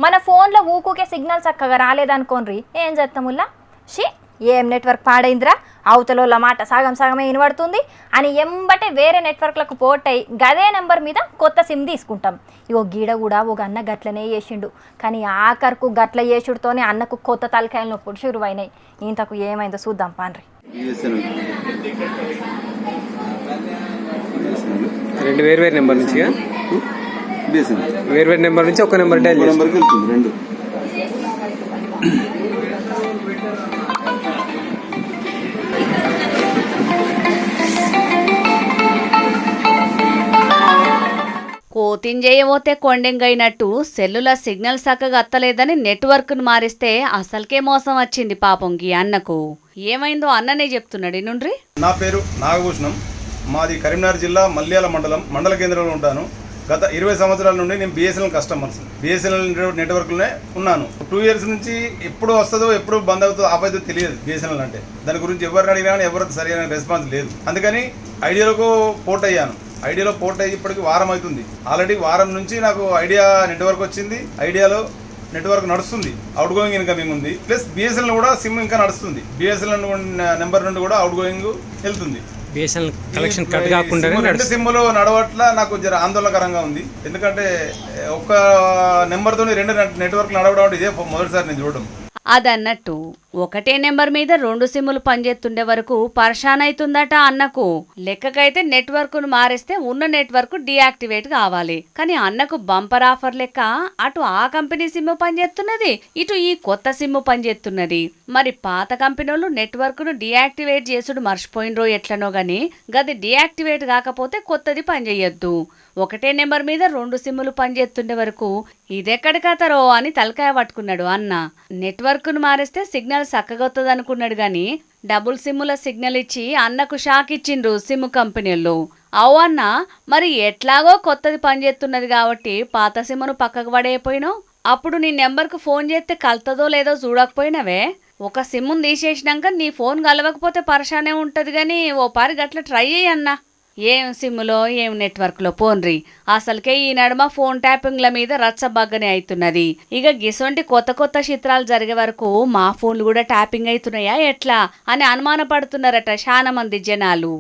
మన ఫోన్లో ఊకుకే సిగ్నల్ చక్కగా రాలేదనుకోండి ఏం చేస్తాముల్లా షీ ఏం నెట్వర్క్ పాడైందిరా అవతల మాట సగం సగమే వినబడుతుంది అని ఎంబటే వేరే నెట్వర్క్లకు పోర్టయి గదే నెంబర్ మీద కొత్త సిమ్ తీసుకుంటాం. ఇగో గీడ కూడా ఒక అన్న గట్లనే చేసిండు. కానీ ఆఖరుకు గట్ల చేసుడుతోనే అన్నకు కొత్త తలకాయలు నొప్పుడు షురువైనాయి. ఇంతకు ఏమైందో చూద్దాం పాండ్రి. రెండు వేరు నెంబర్ నుంచి వేరు నెంబర్ నుంచి ఒక నెంబర్ డైల్ రెండు. కోతింజేయబోతే కొండెంగైనట్టు సెల్లుల సిగ్నల్ చక్కగా అత్తలేదని నెట్వర్క్ను మారిస్తే అసలుకే మోసం వచ్చింది పాపం గీ అన్నకు. ఏమైందో అన్ననే చెప్తున్నాడు నుండ్రి. నా పేరు నాగభూషణం. మాది కరీంనగర్ జిల్లా మల్యాల మండల కేంద్రంలో ఉంటాను. గత 20 సంవత్సరాల నుండి నేను బిఎస్ఎన్ఎల్ కస్టమర్స్. బిఎస్ఎన్ఎల్ నెట్వర్క్లోనే ఉన్నాను. 2 years నుంచి ఎప్పుడు వస్తుందో ఎప్పుడు బంద్ అవుతుందో ఆపైతే తెలియదు బిఎస్ఎన్ఎల్ అంటే. దాని గురించి ఎవరిని అడిగినా కానీ ఎవరికి సరైన రెస్పాన్స్ లేదు. అందుకని ఐడియాలకు పోర్ట్ అయ్యాను. ఐడియాలో పోర్ట్ అయ్యి ఇప్పటికి వారం అవుతుంది. ఆల్రెడీ వారం నుంచి నాకు ఐడియా నెట్వర్క్ వచ్చింది. ఐడియాలో నెట్వర్క్ నడుస్తుంది, అవుట్ గోయింగ్ ఇన్కమింగ్ ఉంది. ప్లస్ బిఎస్ఎన్ఎల్ కూడా సిమ్ ఇంకా నడుస్తుంది. బిఎస్ఎన్ఎల్ నెంబర్ నుండి కూడా అవుట్ గోయింగ్ వెళ్తుంది. రెండు సిమ్ములు నడవట్ల నాకు జర ఆందోళనకరంగా ఉంది. ఎందుకంటే ఒక నెంబర్ తోని 2 నెట్వర్క్ నడవడం అంటే ఇదే మొదటిసారి నేను చూడడం. అదన్నట్టు ఒకటే నెంబర్ మీద 2 సిమ్ములు పనిచేస్తుండే వరకు పరేషాన్ అవుతుందట అన్నకు. లెక్కకైతే నెట్వర్క్ ను మారిస్తే ఉన్న నెట్వర్క్ డీయాక్టివేట్ కావాలి. కానీ అన్నకు బంపర్ ఆఫర్ లెక్క అటు ఆ కంపెనీ సిమ్ పనిచేస్తున్నది, ఇటు ఈ కొత్త సిమ్ పనిచేస్తున్నది. మరి పాత కంపెనీలు నెట్వర్క్ ను డీయాక్టివేట్ చేసుడు మర్చిపోయినరో ఎట్లనో గాని గది డీయాక్టివేట్ కాకపోతే కొత్తది పనిచేయొద్దు. ఒకటే నెంబర్ మీద 2 సిమ్ములు పనిచేస్తుండే వరకు ఇదెక్కడి కథరో అని తలకాయ పట్టుకున్నాడు అన్న. నెట్వర్క్ ను మారిస్తే సిగ్నల్ చక్కగొత్తది అనుకున్నాడు గాని డబుల్ సిమ్ముల సిగ్నల్ ఇచ్చి అన్నకు షాక్ ఇచ్చిండ్రు సిమ్ కంపెనీలు. అవు అన్న, మరి ఎట్లాగో కొత్తది పనిచేస్తున్నది కాబట్టి పాత సిమ్మును పక్కకు పడేయపోయినావు. అప్పుడు నీ నెంబర్కు ఫోన్ చేస్తే కలుతుందో లేదో చూడకపోయినవే. ఒక సిమ్మును తీసేసినాక నీ ఫోన్ కలవకపోతే పరేషానే ఉంటది గాని ఓ పారి గట్ల ట్రై చేయి అన్న. ఏం సిమ్ములో ఏం నెట్వర్క్లో పోన్రి. అసలుకే ఈ నడుమ ఫోన్ ట్యాపింగ్ల మీద రచ్చబగ్గనే అవుతున్నది. ఇక గిసొంటి కొత్త చిత్రాలు జరిగే వరకు మా ఫోన్లు కూడా ట్యాపింగ్ అవుతున్నాయా ఎట్లా అని అనుమానపడుతున్నారట చాలా మంది జనాలు.